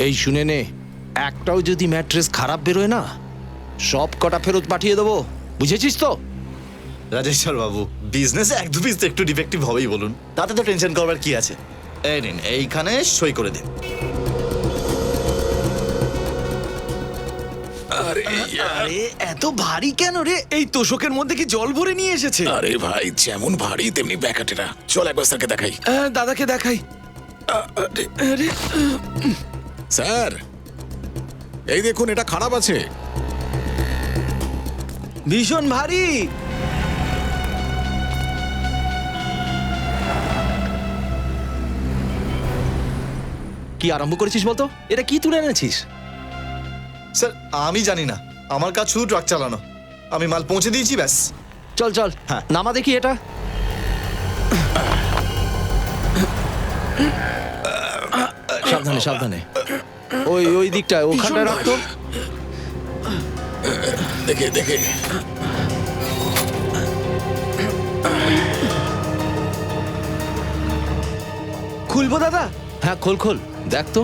এই শুনে নে, একটাও যদি ম্যাট্রেস খারাপ বেরোয় না, সব কটা ফেরত পাঠিয়ে দেবো, বুঝেছিস তো? রাজেশ্বর বাবু, বিজনেসে এক দু পিস তো একটু ডিফেক্টিভ হবেই বলুন, তাতে তো টেনশন করবার কি আছে। এই নিন, এইখানে সই করে দিন। আরে এত ভারী কেন রে? এই তোষকের মধ্যে কি জল ভরে নিয়ে এসেছে? আরে ভাই, যেমন ভারী তেমনি ব্যাকাটেরা। চল একবার স্যারকে দেখাই। দাদাকে দেখাই। আরে স্যার, এই দেখুন, এটা খারাপ আছে। ভীষণ ভারী। কি আরম্ভ করেছিস বলতো? এটা কি তুলে এনেছিস? স্যার আমি জানি না, আমার কাজ শুধু ট্রাক চালানো। আমি মাল পৌঁছে দিয়েছি, ব্যাস। চল চল, হ্যাঁ। নামা দেখি এটা। সাবধানে সাবধানে, ওই ওই দিকটা, ওখানটায় রাখতো। দেখে দেখে। খুলবো দাদা? হ্যাঁ খোল খোল, দেখ তো।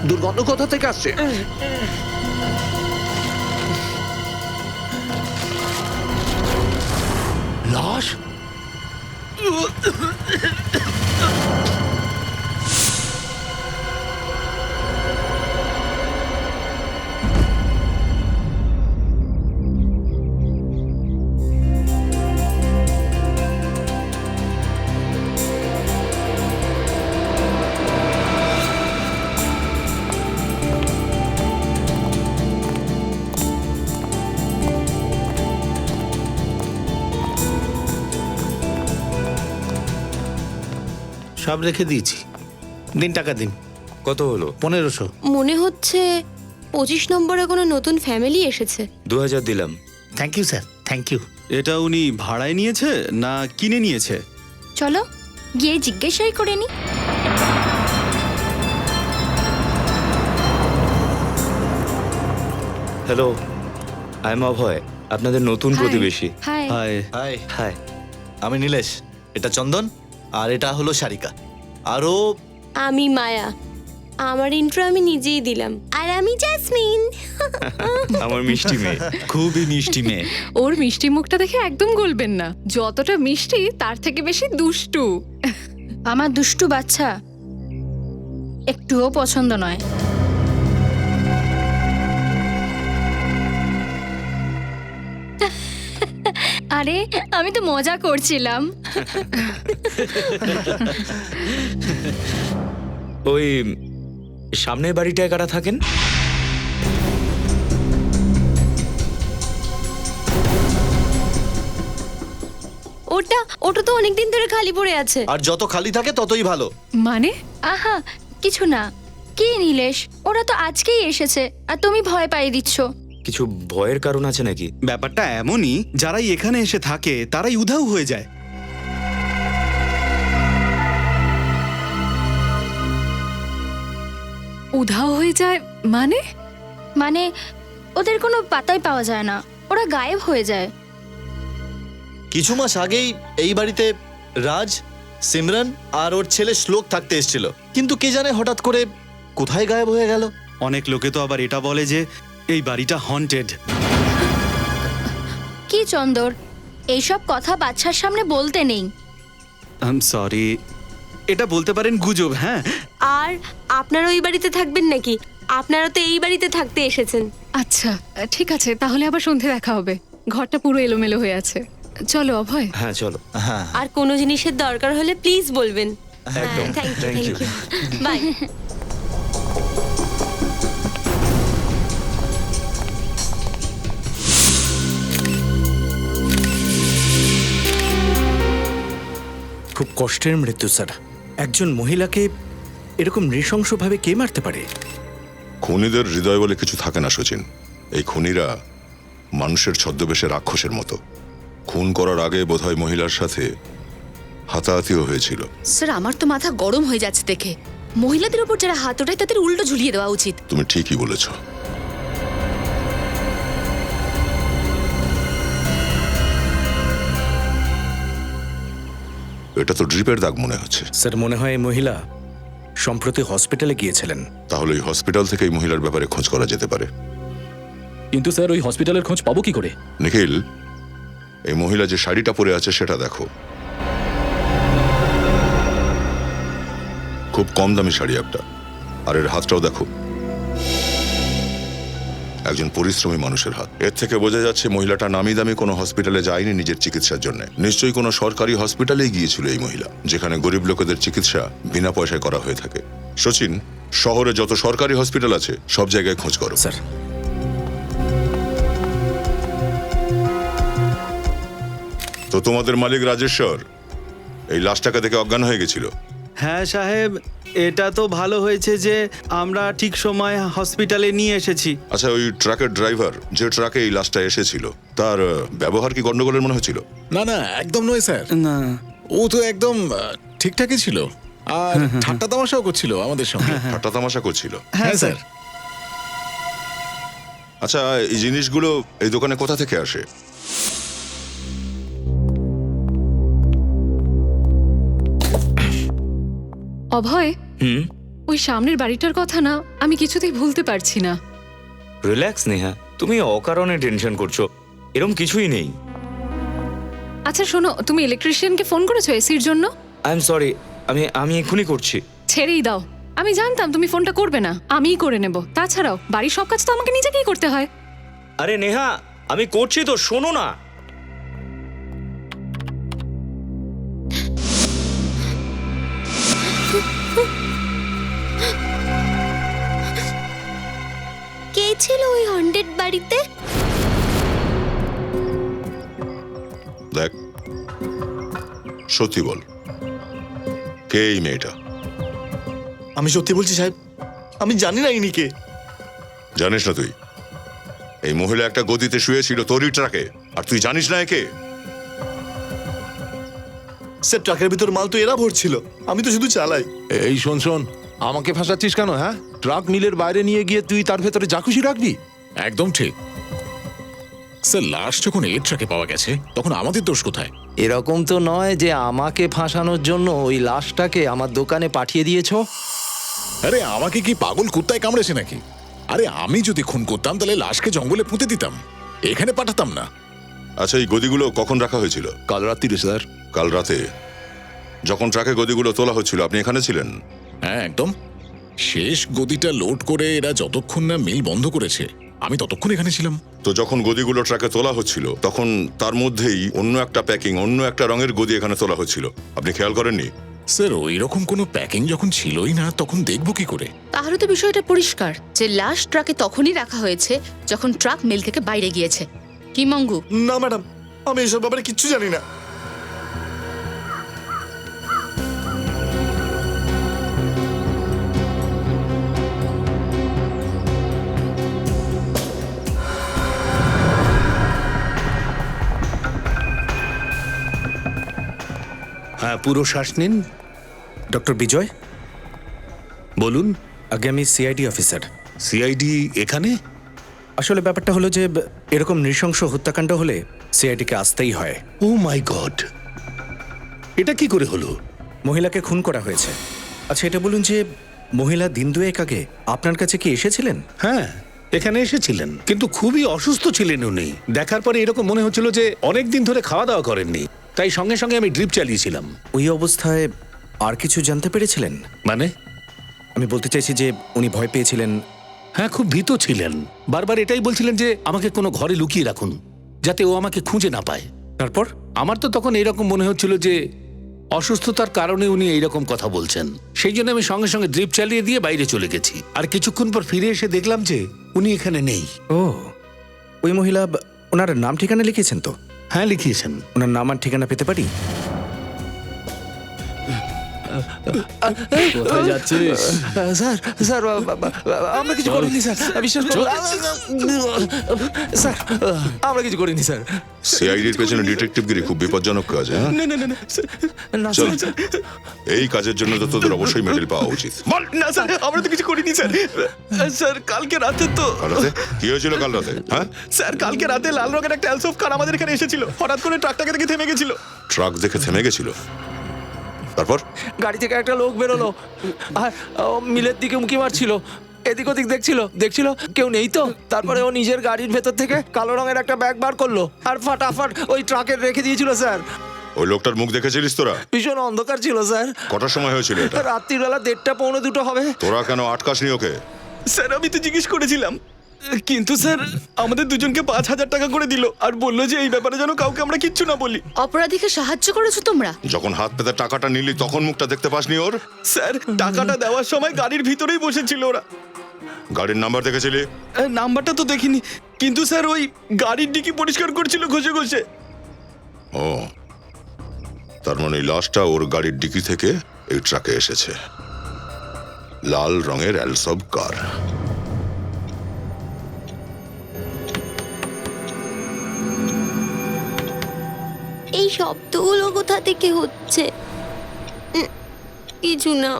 দুর্গন্ধ কোথা থেকে আসছে? লাশ? সব রেখে দিয়েছি, দিন টাকা দিন। কত হলো? 1500। মনে হচ্ছে 25 নম্বরে কোনো নতুন ফ্যামিলি এসেছে। 2000 দিলাম। Thank you sir, thank you. এটা উনি ভাড়ায় নিয়েছে না কিনে নিয়েছে? চলো গিয়ে জিজ্ঞাসাই করে নি। হ্যালো, আই এম অভয়, আপনাদের নতুন প্রতিবেশী। হাই। হাই। Hi, hi. আমি নীলেশ, এটা চন্দন, আর এটা হলো সারিকা। আরও আমি মায়া। আমার ইন্ট্রো আমি নিজেই দিলাম। আর আমি জাসমিন। আমার মিষ্টি মেয়ে। খুবই মিষ্টি মেয়ে। ওর মিষ্টি মুখটা দেখে একদম গলবেন না। যতটা মিষ্টি তার থেকে বেশি দুষ্টু। আমার দুষ্টু বাচ্চা একটুও পছন্দ নয়। আরে আমি তো মজা করছিলাম। ওই সামনের বাড়িটায় কারা থাকেন? ওটা ওটা তো অনেকদিন ধরে খালি পড়ে আছে। আর যত খালি থাকে ততই ভালো। মানে? আহা, কিছু না। কি নীলেশ, ওরা তো আজকেই এসেছে আর তুমি ভয় পাইয়ে দিচ্ছ। কিছু ভয়ের কারণ আছে নাকি? ব্যাপারটা এমনই, যারাই এখানে এসে থাকে তারাই উধাও হয়ে যায়। উধাও হয়ে যায় মানে? মানে ওদের কোনো পাতাই পাওয়া যায় না, ওরা গায়েব হয়ে যায়। কিছু মাস আগেই এই বাড়িতে রাজ, সিমরান আর ওর ছেলে শ্লোক থাকতে এসেছিল, কিন্তু কে জানে হঠাৎ করে কোথায় গায়েব হয়ে গেল। অনেক লোকে তো আবার এটা বলে যে এই বাড়িটা হন্টেড। কি চন্দর, এইসব কথা বাচ্চার সামনে বলতে নেই। আই এম সরি, এটা বলতে পারেন গুজব। হ্যাঁ, আর আপনারা ওই বাড়িতে থাকবেন নাকি? আপনারা তো এই বাড়িতে থাকতে এসেছেন। আচ্ছা ঠিক আছে, তাহলে আবার সন্ধে দেখা হবে। ঘরটা পুরো এলোমেলো হয়ে আছে। চলো অভয়। হ্যাঁ চলো। হ্যাঁ, আর কোনো জিনিসের দরকার হলে প্লিজ বলবেন। একদম। Thank you, Thank you. Thank you. Bye. খুব কষ্টের মৃত্যু স্যার। একজন মহিলাকে এরকম নৃশংসভাবে কে মারতে পারে? খুনিদের হৃদয় বলে কিছু থাকে না সচিন। এই খুনিরা মানুষের ছদ্মবেশে রাক্ষসের মতো। খুন করার আগে বোধহয় মহিলার সাথে হাতাহাতিও হয়েছিল। স্যার আমার তো মাথা গরম হয়ে যাচ্ছে দেখে। মহিলাদের উপর যারা হাত ওঠায় তাদের উল্টো ঝুলিয়ে দেওয়া উচিত। তুমি ঠিকই বলেছ। এটা তো ড্রিপের দাগ মনে হচ্ছে। স্যার মনে হয় এই মহিলা সম্প্রতি হসপিটালে গিয়েছিলেন। তাহলে এই হসপিটাল থেকে এই মহিলার ব্যাপারে খোঁজ করা যেতে পারে। কিন্তু স্যার ওই হসপিটালের খোঁজ পাবো কি করে? নিখিল, এই মহিলা যে শাড়িটা পরে আছে সেটা দেখো। খুব কম দামি শাড়ি একটা, আর এর হাতটাও দেখো, একজন পরিশ্রমী মানুষের হাত। এর থেকে বোঝা যাচ্ছে মহিলাটা নামি দামি কোনো হসপিটালে যায়নি নিজের চিকিৎসার জন্য। নিশ্চয়ই কোনো সরকারি হসপিটালেই গিয়েছিল এই মহিলা, যেখানে গরিব লোকেদের চিকিৎসা বিনা পয়সায় করা হয়ে থাকে। সচিন, শহরে যত সরকারি হসপিটাল আছে সব জায়গায় খোঁজ করো। স্যার তো তোমাদের মালিক রাজেশ্বর এই লাশটাকে দেখে অজ্ঞান হয়ে গেছিল। হ্যাঁ সাহেব, এটা তো ভালো হয়েছে যে আমরা ঠিক সময় হসপিটালে নিয়ে এসেছি। আচ্ছা, ওই ট্রাকের ড্রাইভার যে ট্রাকে এই লাশটা এসেছিল তার ব্যবহার কি গন্ডগোলের মনে হচ্ছিল? না না, একদম নয় স্যার। না, ও তো একদম ঠিকঠাকই ছিল, আর ঠাট্টা তামাশাও করছিল আমাদের সঙ্গে। ঠাট্টা তামাশা করছিল। হ্যাঁ স্যার। আচ্ছা, এই জিনিসগুলো এই দোকানে কোথা থেকে আসে? অভয়, ওই সামনের বাড়িটার কথা না আমি কিছুতেই ভুলতে পারছি না। রিল্যাক্স নেহা, তুমি অকারণে টেনশন করছো, এরকম কিছুই নেই। আচ্ছা শোনো, তুমি ইলেকট্রিশিয়ানকে ফোন করেছো এসির জন্য? আই এম সরি, আমি এক্ষুনি করছি। ছেড়েই দাও, আমি জানতাম তুমি ফোনটা করবে না, আমিই করে নেব। তাছাড়াও বাড়ির সব কাজ তো আমাকে নিজেকেই করতে হয়। আরে নেহা, আমি করছি তো, শোনো না। কে ছিল ওই হন্টেড বাড়িতে? দেখ, সত্যি বল, কে এই মেয়েটা? আমি সত্যি বলছি সাহেব, আমি জানি না ইনি কে। জানিস না তুই? এই মহিলা একটা গদিতে শুয়েছিল তোরই ট্রাকে, আর তুই জানিস না একে? স্যার ট্রাকের ভিতর মাল তো এরা ভরছিল, আমি তো শুধু চালাই। এই শোন শোন, আমাকে ফাঁসাচ্ছিস কেন? হ্যাঁ, ট্রাক মিলের বাইরে নিয়ে গিয়ে তুই তার ভেতরে যা খুশি রাখবি? একদম ঠিক স্যার। লাশ যখন এর ট্রাকে পাওয়া গেছে তখন আমাদের দোষ কোথায়? এরকম তো নয় যে আমাকে ফাঁসানোর জন্য ওই লাশটাকে আমার দোকানে পাঠিয়ে দিয়েছো। আরে আমাকে কি পাগল কুত্তায় কামড়েছে নাকি? আরে আমি যদি খুন করতাম তাহলে লাশকে জঙ্গলে পুঁতে দিতাম, এখানে পাঠাতাম না। আচ্ছা, এই গদিগুলো কখন রাখা হয়েছিল? কাল রাত্রিরে স্যার। কাল রাতে যখন ট্রাকে গদিগুলো তোলা হচ্ছিল আপনি এখানে ছিলেন? হ্যাঁ একদম। শেষ গদিটা লোড করে এরা যতক্ষণ না মিল বন্ধ করেছে আমি ততক্ষণ এখানে ছিলাম। তো যখন গদিগুলো ট্রাকে তোলা হচ্ছিল তখন তার মধ্যেই অন্য একটা প্যাকিং, অন্য একটা রঙের গদি এখানে তোলা হচ্ছিল, আপনি খেয়াল করেননি? স্যার ওই রকম কোনো প্যাকিং যখন ছিলই না তখন দেখবো কি করে? তাহলে তো বিষয়টা পরিষ্কার যে লাশ ট্রাকে তখনই রাখা হয়েছে যখন ট্রাক মিল থেকে বাইরে গিয়েছে। কি মঙ্গু? না ম্যাডাম, আমি এসব ব্যাপারে কিচ্ছু জানি না। হ্যাঁ, পুরো শ্বাস নিন। ডক্টর বিজয়, বলুন। আগে আমি সিআইডি অফিসার। সিআইডি এখানে? আসলে ব্যাপারটা হলো যে এরকম নৃশংস হত্যাকাণ্ড হলে সিআইডিকে আসতেই হয়। ও মাই গড, এটা কি করে হলো? মহিলাকে খুন করা হয়েছে। আচ্ছা এটা বলুন যে মহিলা দিন দুয়েক আগে আপনার কাছে কি এসেছিলেন? হ্যাঁ, এখানে এসেছিলেন, কিন্তু খুবই অসুস্থ ছিলেন উনি। দেখার পরে এরকম মনে হচ্ছিল যে অনেক দিন ধরে খাওয়া দাওয়া করেননি, তাই সঙ্গে সঙ্গে আমি ড্রিপ চালিয়েছিলাম। ওই অবস্থায় আর কিছু জানতে পেরেছিলেন? মানে? আমি বলতে চাইছি যে উনি ভয় পেয়েছিলেন। হ্যাঁ, খুব ভীত ছিলেন। বারবার এটাই বলছিলেন যে আমাকে কোনো ঘরে লুকিয়ে রাখুন, যাতে ও আমাকে খুঁজে না পায়। তারপর আমার তো তখন এইরকম মনে হচ্ছিল যে অসুস্থতার কারণে উনি এইরকম কথা বলছেন। সেই জন্য আমি সঙ্গে সঙ্গে ড্রিপ চালিয়ে দিয়ে বাইরে চলে গেছি, আর কিছুক্ষণ পর ফিরে এসে দেখলাম যে উনি এখানে নেই। ও, ওই মহিলা ওনার নাম ঠিকানা লিখিয়েছেন তো? হ্যাঁ, লিখিয়েছেন। ওনার নাম আর ঠিকানা পেতে পারি? কোথায় যাচ্ছিস? স্যার স্যার আমরা কিছু করিনি স্যার, বিশ্বাস করুন স্যার, আমরা কিছু করিনি স্যার। সিআইডির পেছনে ডিটেকটিভগিরি খুব বিপজ্জনক কাজ, হ্যাঁ? না না না না স্যার, না চল, স্যার, এই কাজের জন্য তো তোদের অবশ্যই মেডেল পাওয়া উচিত। না স্যার, আমরা তো কিছু করিনি স্যার। স্যার কালকে রাতে তো কাল রাতে কি হয়েছিল? কাল রাতে, হ্যাঁ? স্যার কালকে রাতে লাল রঙের একটা অ্যালসোফ কার আমাদের এখানে এসেছিল, হঠাৎ করে ট্রাকটাকে দেখে থেমে গেছিল। ট্রাক দেখে থেমে গেছিল, তারপর? গাড়ি থেকে একটা লোক বেরোলো আর মিলের দিকে উঁকি মারছিল, এদিক ওদিক দেখছিল কেউ নেই তো। তারপরে ও নিজের গাড়ির ভেতর থেকে কালো রঙের একটা ব্যাগ বার করলো আর ফাটাফাট ওই ট্রাকে রেখে দিয়েছিল স্যার। ওই লোকটার মুখ দেখেছিলিস তোরা? ভীষণ অন্ধকার ছিল স্যার। কটার সময় হয়েছিল এটা? রাত্রিবেলা 1:30 পৌনে 2 হবে। তোরা কেন আটকাসনি ওকে? স্যার আমি তো জিজ্ঞেস করেছিলাম, কিন্তু স্যার আমাদের দুজনকে 5,000 টাকা করে দিল আর বললো যে এই ব্যাপারে যেন কাউকে আমরা কিচ্ছু না বলি। অপরাধীকে সাহায্য করেছো তোমরা? যখন হাত পেতে টাকাটা নিলি তখন মুখটা দেখতে পাসনি ওর? স্যার টাকাটা দেওয়ার সময় গাড়ির ভিতরেই বসেছিল ওরা। গাড়ির নাম্বার দেখেছিলি? নাম্বারটা তো দেখিনি, কিন্তু স্যার ওই গাড়ির ডিকি পরিষ্কার করছিল ঘষে ঘষে। ও, তার মানে এই লাশটা ওর গাড়ির ডিকি থেকে এই ট্রাকে এসেছে। লাল রঙের অ্যালসব কার। এই শব্দগুলো কোথা থেকে হচ্ছে? কিছু না।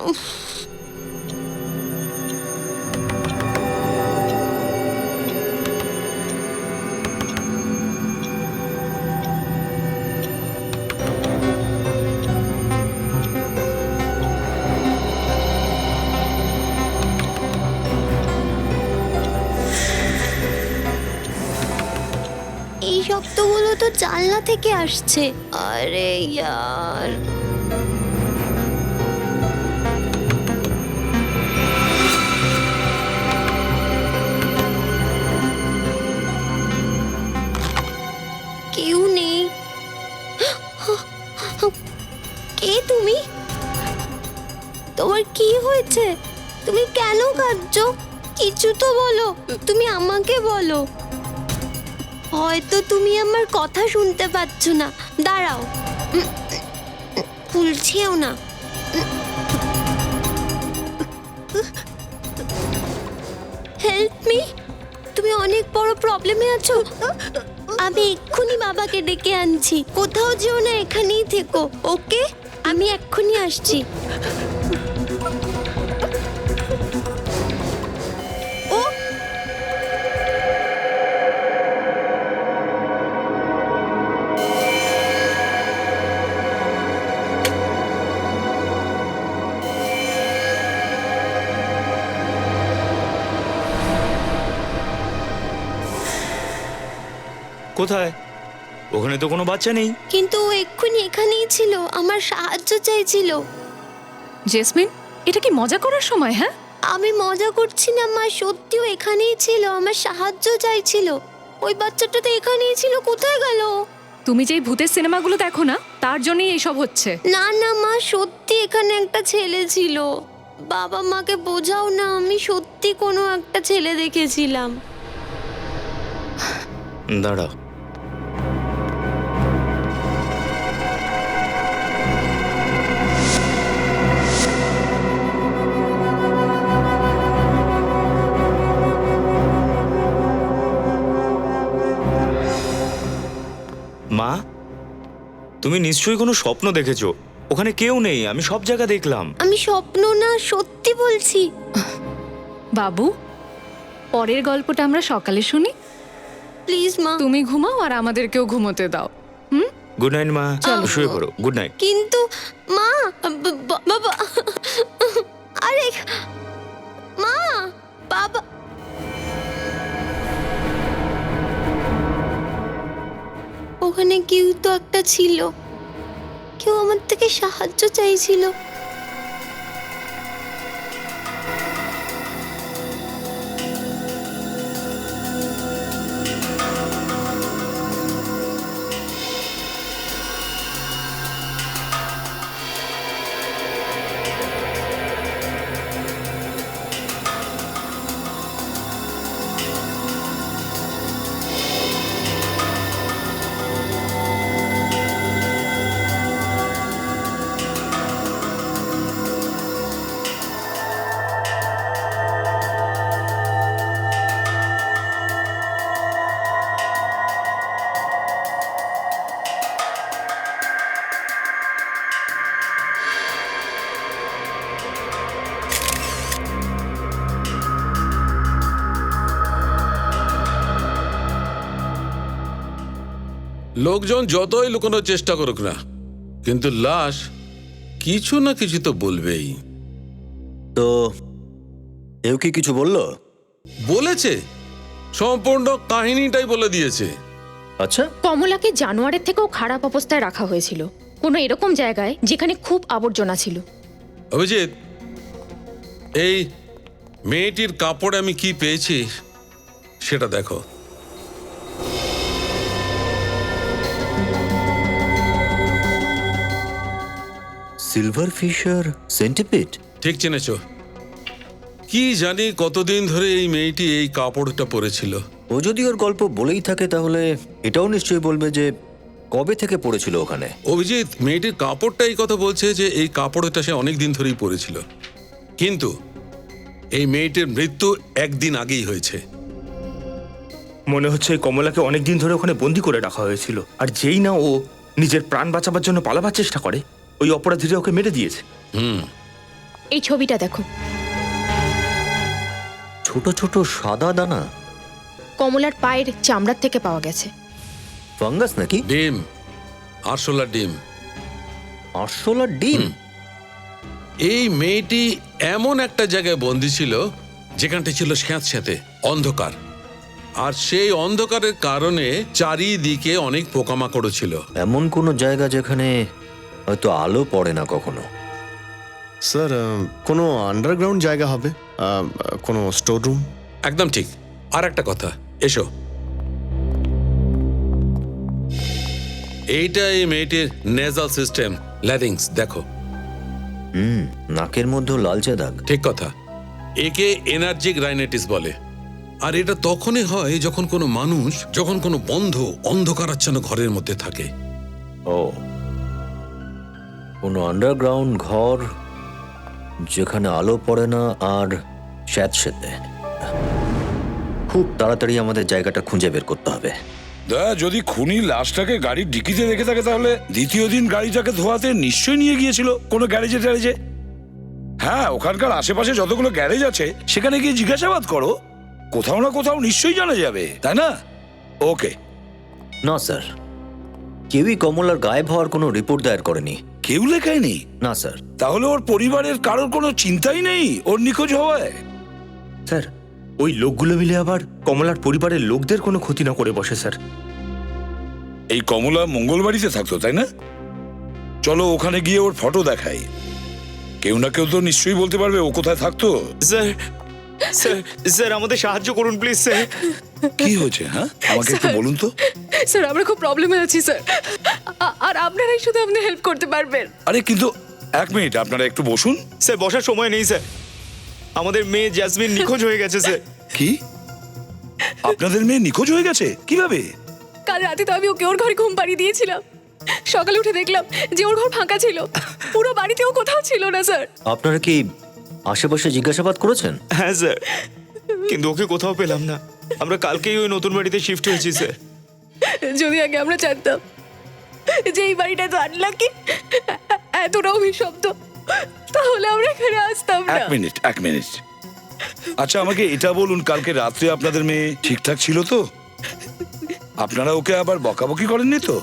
এই শব্দগুলো তো জানলা থেকে আসছে। আরে ইয়ার, কেউ নেই। কে তুমি? তোমার কি হয়েছে? তুমি কেন কাঁদছো? কিছু তো বলো, তুমি আমাকে বলো। হয়তো তুমি আমার কথা শুনতে পাচ্ছ না। দাঁড়াও, খুলছেও না। Help me. তুমি অনেক বড় প্রবলেমে আছো। আমি এক্ষুনি বাবাকে ডেকে আনছি। কোথাও যেও না, এখানেই থেকো, ওকে? আমি এক্ষুনি আসছি। ও কোথায়? ওখানে তো কোনো বাচ্চা নেই। কিন্তু ও এক্ষুনি এখানেই ছিল, আমার সাহায্য চাইছিল। জেসমিন, এটা কি মজা করার সময়? হ্যাঁ, আমি মজা করছি না মা, সত্যিও এখানেই ছিল, আমার সাহায্য চাইছিল। ওই বাচ্চাটা তো এখানেই ছিল, কোথায় গেল? তুমি যেই ভূতের সিনেমাগুলো দেখো না, তার জন্যই এইসব হচ্ছে। না না মা, সত্যি এখানে একটা ছেলে ছিল। বাবা মাকে বোঝাও না, আমি সত্যি কোনো একটা ছেলে দেখেছিলাম। দাঁড়াও, মা তুমি নিশ্চয়ই কোনো স্বপ্ন দেখেছো। ওখানে কেউ নেই, আমি সব জায়গা দেখলাম। আমি স্বপ্ন না, সত্যি বলছি। বাবু, পরের গল্পটা আমরা সকালে শুনি। প্লিজ মা। তুমি ঘুমাও আর আমাদেরকেও ঘুমোতে দাও। গুড নাইট মা, শুয়ে পড়ো। Good night. কিন্তু মা, বাবা, আরে মা, বাবা। ওখানে কেউ তো একটা ছিল, কেউ আমার থেকে সাহায্য চাইছিল। লোকজন যতই লুকানোর চেষ্টা করুক না, কিন্তু লাশ কিছু না কিছু তো বলবেই। তো এও কি কিছু বললো? বলেছে, সম্পূর্ণ কাহিনীটাই বলে দিয়েছে। আচ্ছা, কমলাকে জানোয়ারের থেকেও খারাপ অবস্থায় রাখা হয়েছিল, কোনো এরকম জায়গায় যেখানে খুব আবর্জনা ছিল। অভিজিৎ, এই মেয়েটির কাপড়ে আমি কি পেয়েছি সেটা দেখো। Silver fisher centipede. ঠিক চিনেছ। কি জানি কতদিন ধরে এই মেয়েটি এই কাপড়টা পরেছিল। ও যদি ওর গল্প বলেই থাকে তাহলে এটাও নিশ্চয়ই বলবে যে কবে থেকে পড়েছিল ওখানে। অভিজিৎ, মেয়েটির কাপড়টা এই কথা বলছে যে এই কাপড়টা সে অনেক দিন ধরেই পরেছিল, কিন্তু এই মেয়েটির মৃত্যু একদিন আগেই হয়েছে। মনে হচ্ছে এই কমলাকে অনেকদিন ধরে ওখানে বন্দি করে রাখা হয়েছিল, আর যেই না ও নিজের প্রাণ বাঁচাবার জন্য পালাবার চেষ্টা করে, ওই অপরাধীরা ওকে মেরে দিয়েছে। এই ছবিটা দেখো, ছোট ছোট সাদা দানা। কমলার পায়ের চামড়ার থেকে পাওয়া গেছে। ফাঙ্গাস নাকি? ডিম, আরশোলার ডিম। আরশোলার ডিম? এই মেয়েটি এমন একটা জায়গায় বন্দী ছিল যেখানটা ছিল স্যাঁতস্যাঁতে অন্ধকার, আর সেই অন্ধকারের কারণে চারিদিকে অনেক পোকামাকড় ছিল। এমন কোনো জায়গা যেখানে হয়তো আলো পড়ে না কখনো। স্যার, কোনো আন্ডারগ্রাউন্ড জায়গা হবে, কোনো স্টোর রুম? একদম ঠিক। আর একটা কথা, এসো। এইটা এই মেয়েটির নেজাল সিস্টেম, ল্যারিংস, দেখো। নাকের মধ্যে লালচে দাগ। ঠিক কথা। একে এনার্জিক রাইনাইটিস বলে, আর এটা তখনই হয় যখন কোনো মানুষ, যখন কোনো বন্ধ অন্ধকারাচ্ছন্ন ঘরের মধ্যে থাকে। ও, কোনো আন্ডারগ্রাউন্ড ঘর যেখানে আলো পড়ে না আর স্যাঁতস্যাঁতে। খুব তাড়াতাড়ি আমাদের জায়গাটা খুঁজে বের করতে হবে। যদি খুনি লাশটাকে গাড়ির ডিকিতে রেখে থাকে, তাহলে দ্বিতীয় দিন গাড়িটাকে ধোয়াতে নিশ্চয়ই নিয়ে গিয়েছিল কোনো গ্যারেজে ট্যারেজে। হ্যাঁ, ওখানকার আশেপাশে যতগুলো গ্যারেজ আছে সেখানে গিয়ে জিজ্ঞাসাবাদ করো, কোথাও না কোথাও নিশ্চয়ই জানা যাবে, তাই না? ওকে। না স্যার, কেউই কমলার গায়েব হওয়ার কোনো রিপোর্ট দায়ের করেনি। কেউ লেখায়নি? না স্যার। তাহলে ওর পরিবারের কারোর কোনো চিন্তাই নেই ওর নিখোঁজ হওয়ায়? স্যার, ওই লোকগুলো মিলে আবার কমলার পরিবারের লোকদের কোনো ক্ষতি না করে বসে স্যার। এই কমলা মঙ্গলবাড়িতে থাকতো, তাই না? চলো ওখানে গিয়ে ওর ফটো দেখাই, কেউ না কেউ তো নিশ্চয়ই বলতে পারবে ও কোথায় থাকতো। স্যার, স্যার, স্যার, আমাদের সাহায্য করুন প্লিজ স্যার। কি হয়েছে? হ্যাঁ, আমাকে একটু বলুন তো। স্যার, আমরা খুব প্রবলেমে আছি স্যার, আর আপনারাই শুধু আমাদের হেল্প করতে পারবেন। আরে কিন্তু এক মিনিট, আপনারা একটু বসুন। স্যার, বসার সময় নেই স্যার, আমাদের মেয়ে জ্যাসমিন নিখোঁজ হয়ে গেছে স্যার। কি? আপনাদের মেয়ে নিখোঁজ হয়ে গেছে? কিভাবে? কাল রাতে তো আমি ওকে ওর ঘরে ঘুম পাড়িয়ে দিয়েছিলাম, সকালে উঠে দেখলাম যে ওর ঘর ফাঁকা ছিল, পুরো বাড়িতেও কোথাও ছিল না স্যার। আপনারা কি আশেপাশে জিজ্ঞাসাবাদ করেছেন? হ্যাঁ স্যার, কিন্তু ওকে কোথাও পেলাম না। আমরা কালকেই ওই নতুন বাড়িতে শিফট হয়েছি স্যার। যদি আগে আমরা জানতাম যে এই বাড়িটা তো আনলাকি, এতটা অভিশপ্ত, তাহলে আমরা এখানে আসতাম না। এক মিনিট। আচ্ছা, আমাকে এটা বলুন, কালকে রাত্রে আপনাদের মেয়ে ঠিকঠাক ছিল তো? আপনারা ওকে আবার বকাবকি করেননি তো?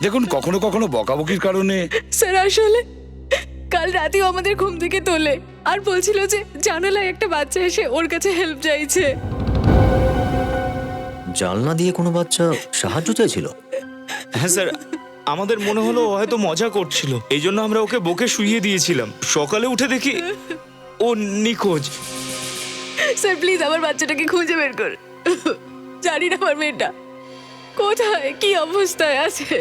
দেখুন, কখনো কখনো বকাবকির কারণে। স্যার, আসলে কাল রাতেও আমাদের ঘুম থেকে তোলে আর বলছিল যে জানালায় একটা বাচ্চা এসে ওর কাছে হেল্প চাইছে। জানলা দিয়ে কোনো বাচ্চা সাহায্য চাইছিল? হ্যাঁ স্যার, আমাদের মনে হলো ও হয়তো মজা করছিল, এই জন্য আমরা ওকে বকে শুইয়ে দিয়েছিলাম। সকালে উঠে দেখি ও নিখোঁজ। স্যার, প্লিজ আমার বাচ্চাটাকে খুঁজে বের কর। জানি না আমার মেয়েটা কোথায়, কি অবস্থায় আছে।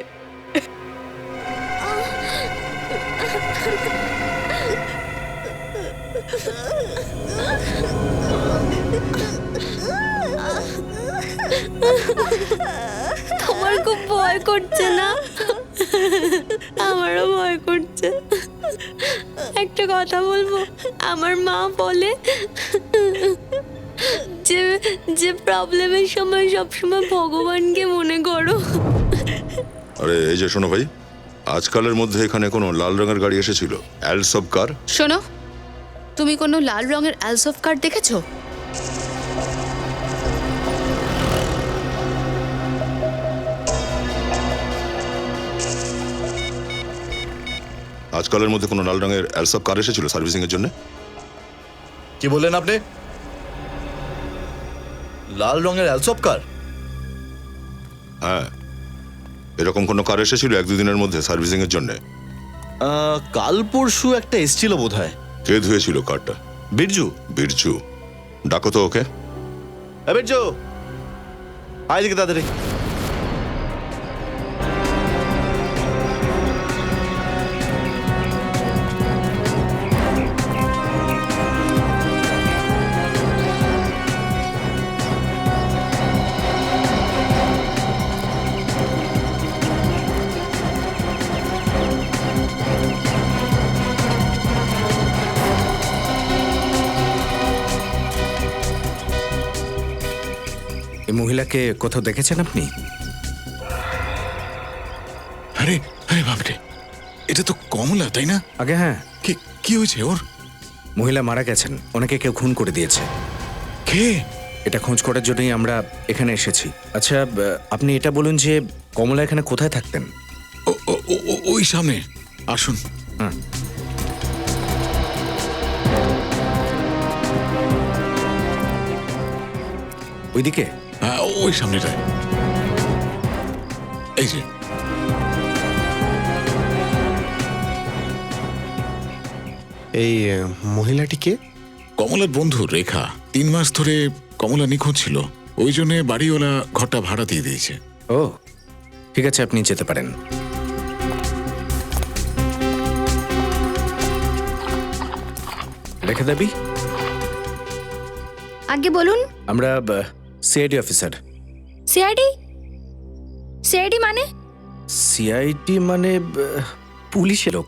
তোমার খুব ভয় করছে না? আমারও ভয় করছে। একটা কথা বলবো, আমার মা বলে যে যে প্রবলেমের সময় সবসময় ভগবানকে মনে করো। আরে এই যে শোনো ভাই, আজকালের মধ্যে এখানে কোনো লাল রঙের গাড়ি এসেছিল, অ্যালসব কার। শোনো, তুমি কোনো লাল রঙের অ্যালসফ কার দেখেছো? আজকালের মধ্যে কোনো লাল রঙের অ্যালসব কার এসেছিল সার্ভিসিং এর জন্য? কি বললেন আপনি? লাল রঙের অ্যালসপ কার? হ্যাঁ, এরকম কোনো কার এসেছিল 1-2 দিনের মধ্যে সার্ভিসিং এর জন্য? কাল পরশু একটা এসছিল বোধহয়। কে ধুয়েছিল কারটা? বিরজু। বিরজু? ডাকো তো ওকে। বিরজু, আয় দিকে তাড়াতাড়ি। এই মহিলাকে কোথাও দেখেছেন আপনি? আরে আরে বাপরে, এটা তো কমলা, তাই না? আগে হ্যাঁ। কি হয়েছে ওর? মহিলা মারা গেছেন, ওনাকে কেউ খুন করে দিয়েছে। কে? এটা খোঁজ করার জন্যই আমরা এখানে এসেছি। আচ্ছা, আপনি এটা বলুন যে কমলা এখানে কোথায় থাকতেন? ওই সামনে, আসুন। হ্যাঁ। ওইদিকে? হ্যাঁ, ওই সামনেটায়। এই যে। এই মহিলাটিকে? কমলার বন্ধু রেখা। 3 মাস ধরে কমলা নিখোঁজ ছিল, ওই জন্য বাড়িওয়ালা ঘরটা ভাড়া দিয়ে দিয়েছে। ও ঠিক আছে, আপনি যেতে পারেন। রেখা দেবী, আগে বলুন। আমরা সিআইডি অফিসার। সিআইডি? সিআইডি মানে? সিআইডি মানে পুলিশের লোক।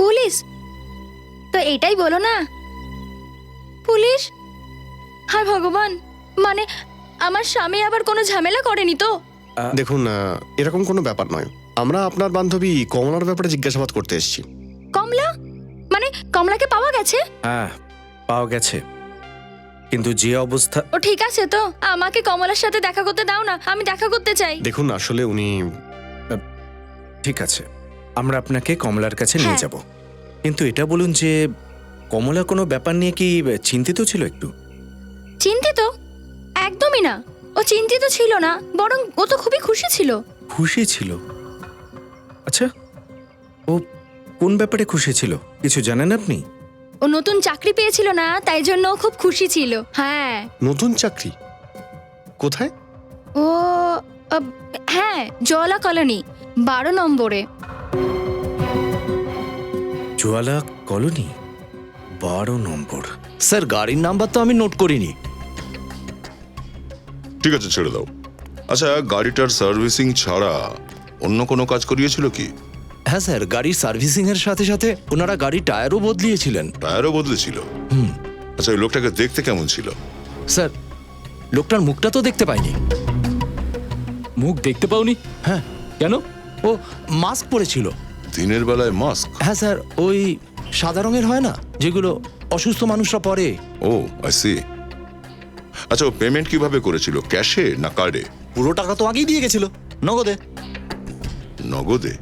পুলিশ? তো এটাই বলো না, পুলিশ। হায় ভগবান, মানে আমার স্বামী আবার কোনো ঝামেলা করেনি তো? দেখুন, এরকম কোনো ব্যাপার নয়। আমরা আপনার বান্ধবী কমলার ব্যাপারে জিজ্ঞাসাবাদ করতে এসেছি। কমলা? মানে কমলাকে পাওয়া গেছে? হ্যাঁ, পাওয়া গেছে, কিন্তু যে অবস্থা। ও ঠিক আছে, তো আমাকে কমলার সাথে দেখা করতে দাও না, আমি দেখা করতে চাই। দেখুন, আসলে উনি। ঠিক আছে, আমরা আপনাকে কমলার কাছে নিয়ে হ্যাঁ। যাব, কিন্তু এটা বলুন যে কমলা কোনো ব্যাপার নিয়ে কি চিন্তিত ছিল একটু? চিন্তিত? একদমই না, ও চিন্তিত ছিল না, বরং ও তো খুবই খুশি ছিল। খুশি ছিল? আচ্ছা, ও কোন ব্যাপারে খুশি ছিল কিছু জানেন আপনি? ও নতুন চাকরি পেয়েছিল না, তাই জন্য ও খুব খুশি ছিল। হ্যাঁ। নতুন চাকরি? কোথায়? ও হ্যাঁ, জওয়ালা কলোনি 12 নম্বরে। জোয়ালা কলোনি 12 নম্বর। স্যার, গাড়ির নাম্বার তো আমি নোট করিনি। ঠিক আছে, ছেড়ে দাও। আচ্ছা, গাড়িটার সার্ভিসিং ছাড়া অন্য কোনো কাজ করিয়েছিল কি? হ্যাঁ স্যার, গাড়ির সার্ভিসিং এর সাথে সাথে ওনারা গাড়ির টায়ারও বদলিয়েছিলেন। টায়ারও বদলেছিল? আচ্ছা, ওই লোকটাকে দেখতে কেমন ছিল? স্যার, লোকটার মুখটা তো দেখতে পাইনি। মুখ দেখতে পাওনি? হ্যাঁ। কেন? ও মাস্ক পরেছিল। দিনের বেলায় মাস্ক? হ্যাঁ স্যার, ওই সাদা রঙের হয় না যেগুলো অসুস্থ মানুষরা পরে। ও আই সি। আচ্ছা, ও পেমেন্ট কিভাবে করেছিল, ক্যাশে না কার্ডে? পুরো টাকা তো আগেই দিয়ে গেছিল, নগদে। নগদে?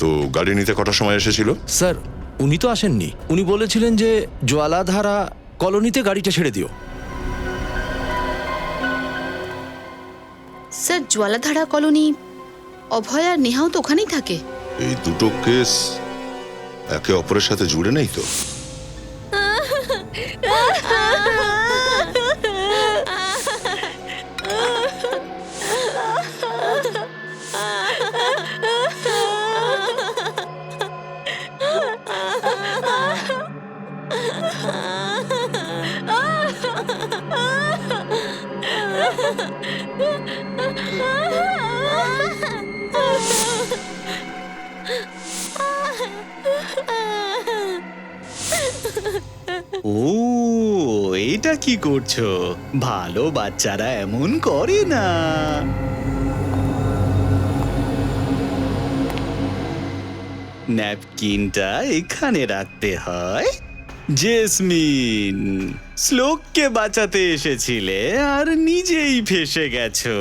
তো গাড়ি নিতে কটার সময় এসেছিল? স্যার, উনি তো আসেননি। উনি বলেছিলেন যে জোয়ালাধারা কলোনিতে গাড়িটা ছেড়ে দিও। স্যার, জোয়ালাধারা কলোনি, অভয় আর নেহাও তো ওখানেই থাকে। এই দুটো কেস একে অপরের সাথে জুড়ে নেই তো? ও, এটা কি করছো? ভালো বাচ্চারা এমন করে না। ন্যাপকিনটা এখানে রাখতে হয়। জেসমিন, শ্লোককে বাঁচাতে এসেছিলে আর নিজেই ফেসে গেছো।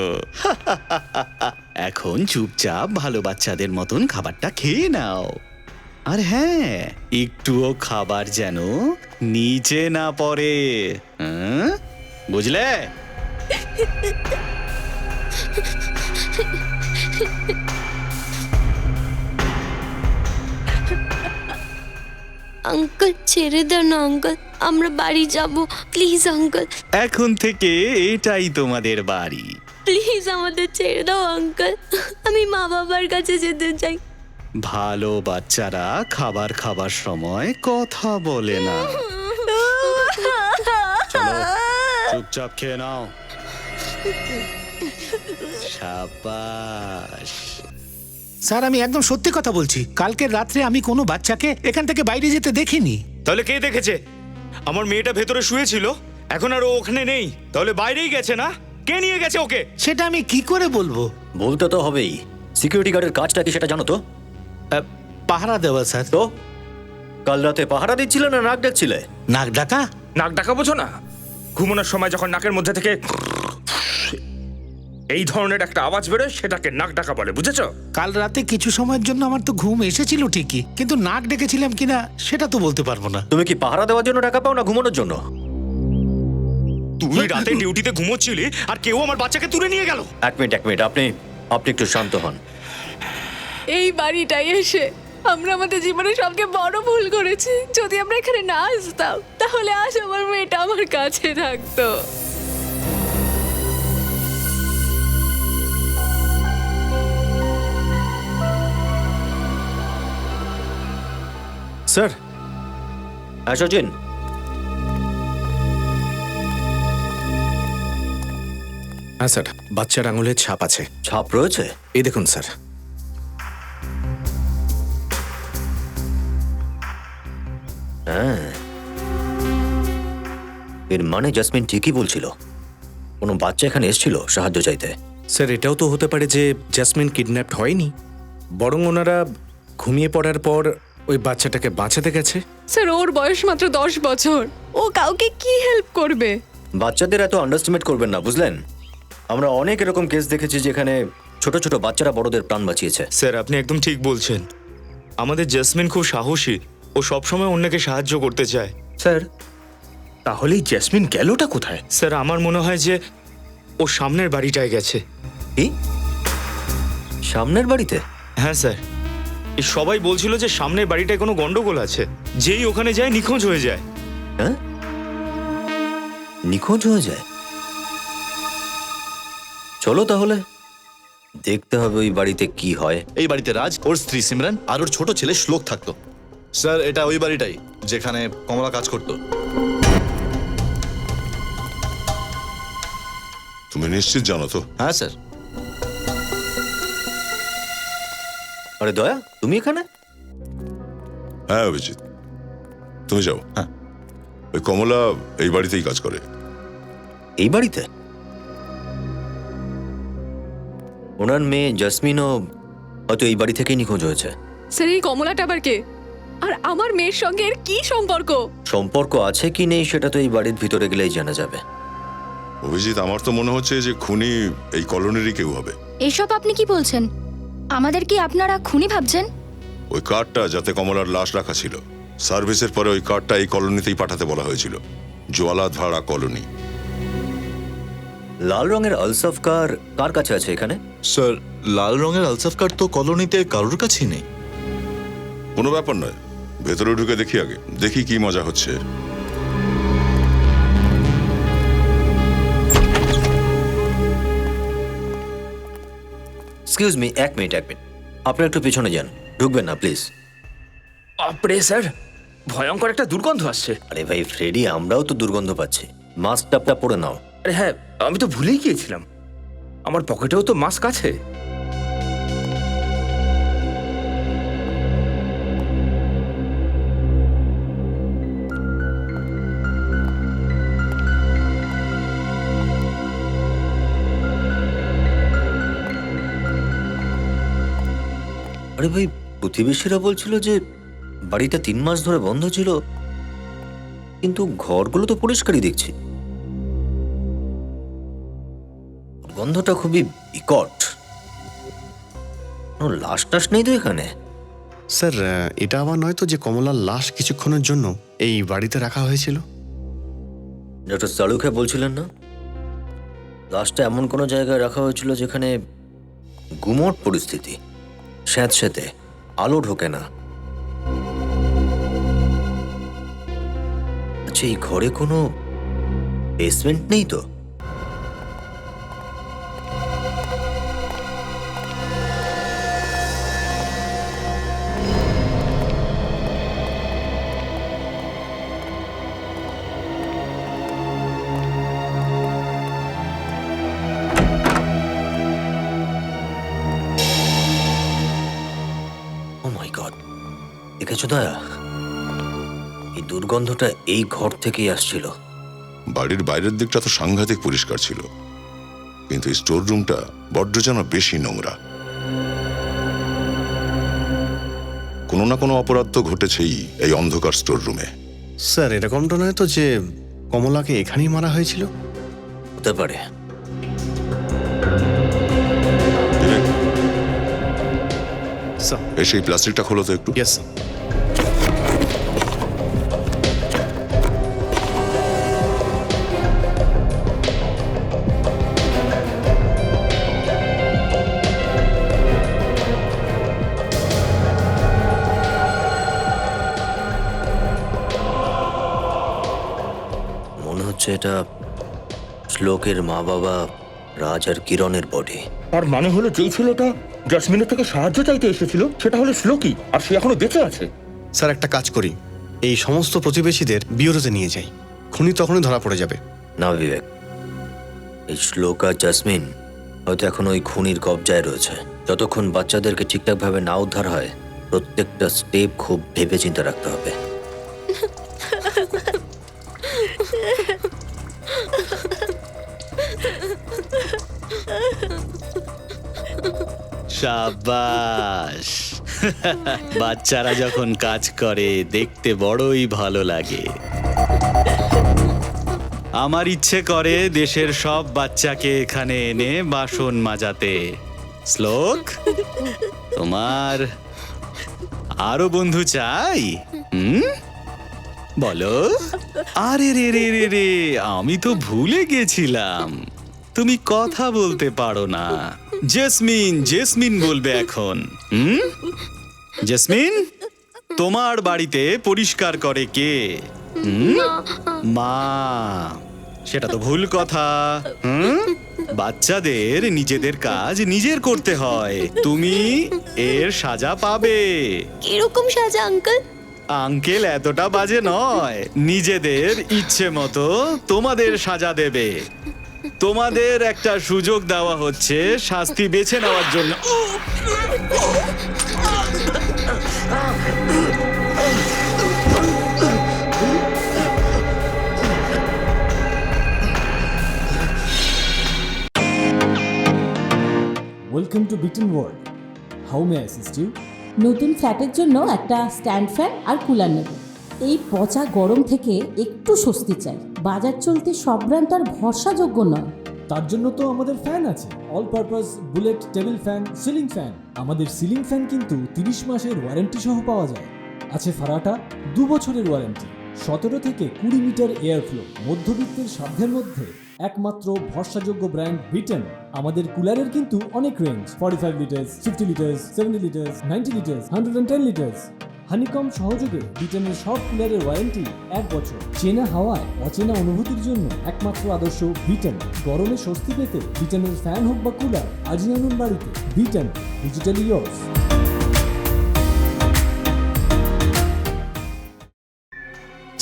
এখন চুপচাপ ভালো বাচ্চাদের মতন খাবারটা খেয়ে নাও। আর হ্যাঁ, একটুও খাবার যেন নিচে না পড়ে, হ্যাঁ? বুঝলে? আঙ্কেল ছেড়ে দেন না আঙ্কেল, আমরা বাড়ি যাব প্লিজ আঙ্কেল, এখন থেকে এটাই তোমাদের বাড়ি। প্লিজ আমাদের ছেড়ে দাও আঙ্কেল, আমি মা বাবার কাছে যেতে চাই। ভালো বাচ্চারা খাবার খাবার সময় কথা বলে না। চলো, চুপচাপ খেয়ে নাও। শাবাশ। স্যার আমি একদম সত্যি কথা বলছি, কালকের রাত্রে আমি কোনো বাচ্চাকে এখান থেকে বাইরে যেতে দেখিনি। তাহলে কে দেখেছে? আমার মেয়েটা ভেতরে শুয়েছিল, এখন আর ও ওখানে নেই, তাহলে বাইরেই গেছে না? কে নিয়ে গেছে ওকে? সেটা আমি কি করে বলবো? বলতে তো হবেই। সিকিউরিটি গার্ডের কাজটা কি সেটা জানো তো? পাহারা দেওয়া স্যার। তো কাল রাতে পাহারা দিচ্ছিলে না নাক ডাকছিলে? নাক ডাকা? নাক ডাকা বোঝো না? ঘুমানোর সময় যখন নাকের মধ্যে থেকে এই ধরনের একটা আওয়াজ বেরোয় সেটাকে নাক ডাকা বলে, বুঝেছো? কাল রাতে কিছু সময়ের জন্য আমার তো ঘুম এসেছিল ঠিকই, কিন্তু নাক ডেকেছিলাম কিনা সেটা তো বলতে পারবো না। তুমি কি পাহারা দেওয়ার জন্য টাকা পাও না ঘুমানোর জন্য? তুই রাতে ডিউটিতে ঘুমোচ্ছিলি আর কেউ আমার বাচ্চাকে তুলে নিয়ে গেল। এক মিনিট, আপনি একটু শান্ত হন। এই বাড়িটাই এসে আমরা আমাদের জীবনে সবচেয়ে বড় ভুল করেছি। যদি আমরা এখানে না আসতাম তাহলে আজ আমার মেয়েটা আমার কাছে থাকতো। স্যার, সচিন, হ্যাঁ স্যার, বাচ্চার আঙুলের ছাপ আছে। ছাপ রয়েছে? এই দেখুন স্যার। হ্যাঁ, এর মানে জাসমিন ঠিকই বলছিল, কোনো বাচ্চা এখানে এসেছিল সাহায্য চাইতে। স্যার এটাও তো হতে পারে যে জাসমিন কিডন্যাপড হয়নি, বরং ওনারা ঘুমিয়ে পড়ার পর ওই বাচ্চাটাকে বাঁচাতে গেছে। স্যার ওর বয়স মাত্র 10 বছর, ও কাউকে কি হেল্প করবে? বাচ্চাদের এত আন্ডারস্টিমেট করবেন না, বুঝলেন? আমরা অনেক এরকম কেস দেখেছি যেখানে ছোট ছোট বাচ্চারা বড়দের প্রাণ বাঁচিয়েছে। স্যার আপনি একদম ঠিক বলছেন, আমাদের জেসমিন খুব সাহসী, ও সবসময় অন্যকে সাহায্য করতে চায়। স্যার তাহলে এই জেসমিন গেলটা কোথায়? স্যার আমার মনে হয় যে ও সামনের বাড়িটায় গেছে। কি? সামনের বাড়িতে? হ্যাঁ স্যার, এই সবাই বলছিল যে সামনের বাড়িটায় কোনো গন্ডগোল আছে, যেই ওখানে যায় নিখোঁজ হয়ে যায়। হ্যাঁ, নিখোঁজ হয়ে যায়? চলো তাহলে দেখতে হবে ওই বাড়িতে কি হয়। এই বাড়িতে রাজ, ওর স্ত্রী সিমরান আর ওর ছোট ছেলে শ্লোক থাকতো। স্যার এটা ওই বাড়িটাই যেখানে কমলা কাজ করতো। তুমি নিশ্চিত জানো তো? হ্যাঁ স্যার। আরে দয়া, তুমি এখানে? হ্যাঁ অভিজিৎ, তুমি যাও। হ্যাঁ, ওই কমলা এই বাড়িতেই কাজ করে। এই বাড়িতে? ওনার মেয়ে জাসমিনও হয়তো এই বাড়ি থেকেই নিখোঁজ হয়েছে। স্যার এই কমলাটা আবার কে? আর আমার মেয়ের সঙ্গে এর কি সম্পর্ক? সম্পর্ক আছে কি নেই সেটা তো এই বাড়ির ভিতরে গেলেই জানা যাবে। অভিজিৎ, আমার তো মনে হচ্ছে যে খুনি এই কলোনিরই কেউ হবে। এসব আপনি কি বলছেন? আমাদের কি আপনারা খুনি ভাবছেন? ওই কার্ডটা যাতে কমলার লাশ রাখা ছিল, সার্ভিসের পরে ওই কার্ডটা এই কলোনিতেই পাঠাতে বলা হয়েছিল, জোয়ালাধারা কলোনি। লাল রঙের আলসাফ কার কার কাছে আছে এখানে? স্যার লাল রঙের আলসাফ কার তো কলোনিতে কারোর কাছেই নেই। কোনো ব্যাপার নয়, ভেতরে ঢুকে দেখি আগে, দেখি কি মজা হচ্ছে। এক্সকিউজ মি, এক মিনিট। আপনি একটু পিছনে যান, ঢুকবেন না প্লিজ। বাপরে স্যার, ভয়ঙ্কর একটা দুর্গন্ধ আসছে। আরে ভাই ফ্রেডি, আমরাও তো দুর্গন্ধ পাচ্ছি। মাস্ক টাপটা পরে নাও। আরে হ্যাঁ, আমি তো ভুলেই গিয়েছিলাম, আমার পকেটেও তো মাস্ক আছে। আরে ভাই, প্রতিবেশীরা বলছিল যে বাড়িটা 3 মাস ধরে বন্ধ ছিল, কিন্তু ঘরগুলো তো পরিষ্কারই দেখছি। গন্ধটা খুবই বিকট। লাশ টাশ নেই তো এখানে? স্যার এটা আবার নয় তো যে কমলার লাশ কিছুক্ষণের জন্য এই বাড়িতে রাখা হয়েছিল? ডক্টর সালুখে বলছিলেন না লাশটা এমন কোনো জায়গায় রাখা হয়েছিল যেখানে গুমোট পরিস্থিতি, স্যাঁতস্যাঁতে, আলো ঢোকে না। আচ্ছা, এই ঘরে কোনো বেসমেন্ট নেই তো? ও মাই গড, দেখেছো দয়া, এই দুর্গন্ধটা এই ঘর থেকেই আসছিল। বাড়ির বাইরের দিকটা তো সাংঘাতিক পরিষ্কার ছিল, কিন্তু স্টোর রুমটা বড্ড যেন বেশি নোংরা। কোনো না কোনো অপরাধ তো ঘটেছেই এই অন্ধকার স্টোর রুমে। স্যার এরকমটা নয় তো যে কমলাকে এখানেই মারা হয়েছিল? হতে পারে। এসে এই প্লাস্টিকটা খোলো তো একটু। ইয়েস। মনে হচ্ছে এটা শ্লোকের মা বাবা রাজ আর কিরণের বডি। আর মানে হলো যেই ছেলেটা জাসমিনের থেকে সাহায্য চাইতে এসেছিল সেটা হলো শ্লোকী, আর সে এখনো বেঁচে আছে। স্যার একটা কাজ করি, এই সমস্ত প্রতিবেশীদের বিউরোতে নিয়ে যাই, খুনি তখনই ধরা পড়ে যাবে। না বিবেক, এই শ্লোক আর জাসমিন হয়তো এখন ওই খুনির কবজায় রয়েছে। যতক্ষণ বাচ্চাদেরকে ঠিকঠাকভাবে না উদ্ধার হয়, প্রত্যেকটা স্টেপ খুব ভেবেচিন্তে রাখতে হবে। সাবাস! বাচ্চারা যখন কাজ করে দেখতে বড়ই ভালো লাগে। আমার ইচ্ছে করে দেশের সব বাচ্চাকে এখানে এনে বাসন মাজাতে। শ্লোক, তোমার আরো বন্ধু চাই? বলো। আরে রে রে রে রে, আমি তো ভুলে গেছিলাম, তুমি কথা বলতে পারো না। জেসমিন, জেসমিন বলবে এখন। জেসমিন, তোমার বাড়িতে পরিষ্কার করে কে? মা। সেটা তো ভুল কথা। বাচ্চাদের নিজেদের কাজ নিজের করতে হয়। তুমি এর সাজা পাবে। কিরকম সাজা আঙ্কেল? আঙ্কেল এতটা বাজে নয়, নিজেদের ইচ্ছে মতো তোমাদের সাজা দেবে। তোমাদের একটা সুযোগ দেওয়া হচ্ছে শাস্তি বেছে নেওয়ার জন্য। Welcome to Beaton world. How may I assist you? নতুন ফ্ল্যাটের জন্য একটা স্ট্যান্ড ফ্যান আর কুলার নেব। এই পচা গরম থেকে একটু স্বস্তি চাই। বাজার চলতে সব ব্র্যান্ড আর ভরসাযোগ্য নয়। তার জন্য তো আমাদের ফ্যান আছে, all purpose bullet table fan, ceiling fan. আমাদের সিলিং ফ্যান কিন্তু 30 মাসের ওয়ারেন্টি সহ পাওয়া যায়। আছে ফারাটা 2 বছরের ওয়ারেন্টি, 17 থেকে 20 মিটার এয়ার ফ্লো। মধ্যবিত্তের সাধ্যের মধ্যে একমাত্র ভরসাযোগ্য ব্র্যান্ড বিটন। আমাদের কুলারের কিন্তু অনেক range, 45 litres, 50 litres, 70 litres, 90 litres, 110 litres. Honeycomb সহযোগে বিটনের সব কুলারের ওয়ারেন্টি 1 বছর। চেনা হাওয়ায় অচেনা অনুভূতির জন্য একমাত্র আদর্শ বিটন। গরমে স্বস্তি পেতে বিটনের ফ্যান হোক বা কুলার, আজই আনুন বাড়িতে। Vuitton, digitally yours.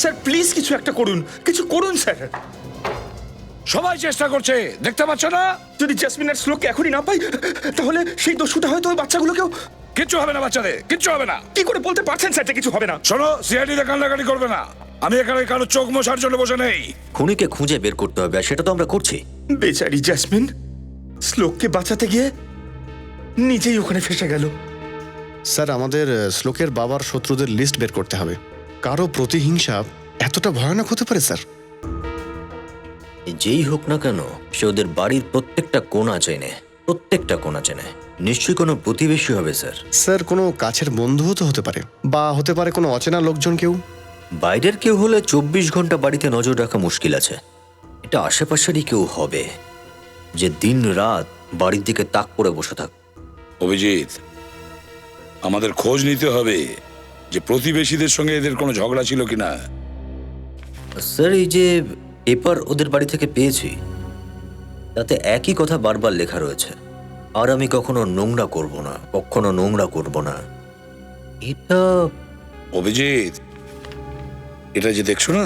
Sir please কিছু একটা করুন, কিছু করুন স্যার। সবাই চেষ্টা করছে, দেখতে পাচ্ছ না? যদি জাসমিন আর শ্লোককে এখনই না পাই, তাহলে সেই দস্যুটা হয়তো ওই বাচ্চাগুলোকেও। কিচ্ছু হবে না বাচ্চাদের, কিচ্ছু হবে না। কি করে বলতে পারছেন স্যার যে কিছু হবে না? শোনো, সিআইডিতে কান্নাকাটি করবে না। আমি এখানে কারো চোখ মশার জন্য বসে নেই। খুনিকে খুঁজে বের করতে হবে, আর সেটা তো আমরা করছি। বেচারি জাসমিন শ্লোককে বাঁচাতে গিয়ে নিজেই ওখানে ফেসে গেল। স্যার আমাদের শ্লোকের বাবার শত্রুদের লিস্ট বের করতে হবে। কারো প্রতিহিংসা এতটা ভয়ানক হতে পারে স্যার? যেই হোক না কেন, সে ওদের বাড়ির প্রত্যেকটা কোণা চেনে। প্রত্যেকটা কোণা চেনে। নিশ্চয়ই কোনো প্রতিবেশী হবে স্যার। স্যার কোনো কাছের বন্ধুও তো হতে পারে, বা হতে পারে কোনো অচেনা লোকজন কেউ। বাইরের কেউ হলে 24 ঘন্টা বাড়িতে নজর রাখা মুশকিল আছে। এটা আশেপাশেরই কেউ হবে যে দিন রাত বাড়ির দিকে তাক করে বসে থাক। অভিজিৎ, আমাদের খোঁজ নিতে হবে যে প্রতিবেশীদের সঙ্গে এদের কোনো ঝগড়া ছিল কিনা। স্যার, এই যে পেপার ওদের বাড়ি থেকে পেয়েছি, তাতে একই কথা বারবার লেখা রয়েছে, আর আমি কখনো নোংরা করব না, কখনো নোংরা করব না। এটা অভিজিৎ, এটা যে দেখছো না,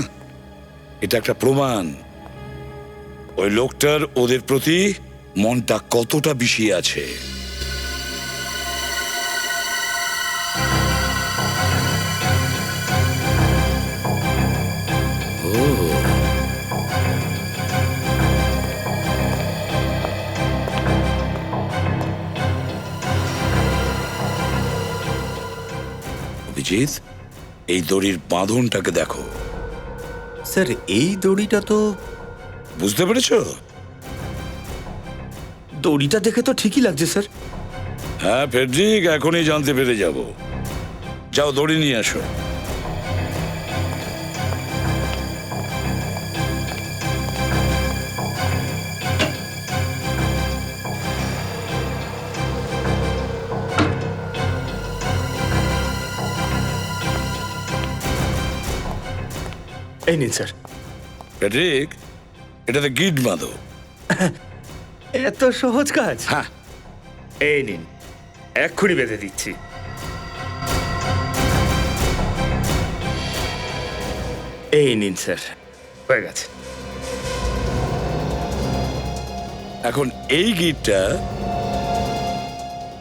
এটা একটা প্রমাণ ওই লোকটার ওদের প্রতি মনটা কতটা বিষিয়ে আছে। অভিজিৎ, এই দড়ির বাঁধনটাকে দেখো। স্যার, এই দড়িটা তো বুঝতে পেরেছো? দড়িটা দেখে তো ঠিকই লাগছে স্যার। হ্যাঁ ফেডরিক, এখনই জানতে পেরে যাব। যাও দড়ি নিয়ে আসো। এই নিন স্যার। ফেডরিক, এটাতে গিট বাঁধো। এত সহজ কাজ? হ্যাঁ। এই নিন, এক্ষুনি বেঁধে দিচ্ছি। এই নিন স্যার, হয়ে গেছে। এখন এই গিটটা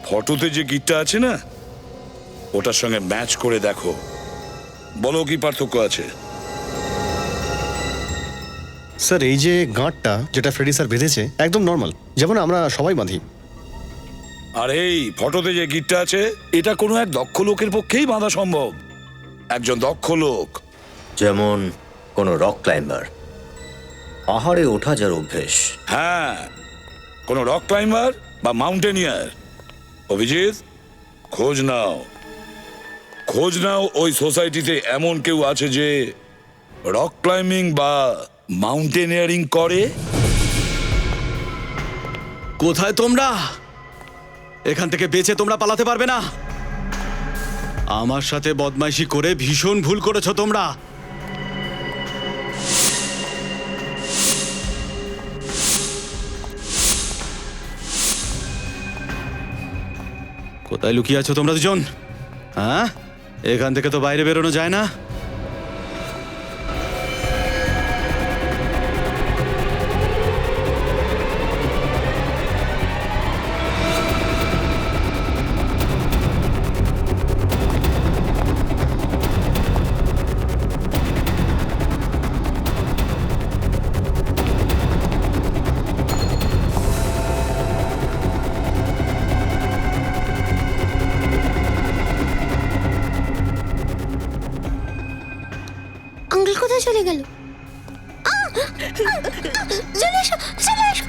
ফটোতে যে গিটটা আছে না, ওটার সঙ্গে ম্যাচ করে দেখো। বলো কি পার্থক্য আছে? স্যার, এই যে গাঁটটা যেটা ফ্রেডি স্যার বেঁধেছে একদম নর্মাল, যেমন আমরা সবাই বাঁধি। আর এই ফটোতে যে গিটটা আছে, এটা কোনো এক দক্ষ লোকের পক্ষেই বাঁধা সম্ভব। একজন দক্ষ লোক, যেমন কোনো রক ক্লাইম্বার, পাহাড়ে ওঠা যার অভ্যেস। হ্যাঁ, কোনো রক ক্লাইম্বার বা মাউন্টেনিয়ার। অভিজিৎ, খোঁজ নাও, খোঁজ নাও ওই সোসাইটিতে এমন কেউ আছে যে রক ক্লাইম্বিং বা মাউন্টেনিয়ারিং করে। কোথায় তোমরা? এখান থেকে বেঁচে তোমরা পালাতে পারবে না। আমার সাথে বদমাইশি করে ভীষণ ভুল করেছো তোমরা। কোথায় লুকিয়ে আছো তোমরা দুজন? হ্যাঁ, এখান থেকে তো বাইরে বেরোনো যায় না। আঙ্কেল কোথায় চলে গেল? চলে এসো, চলে এসো।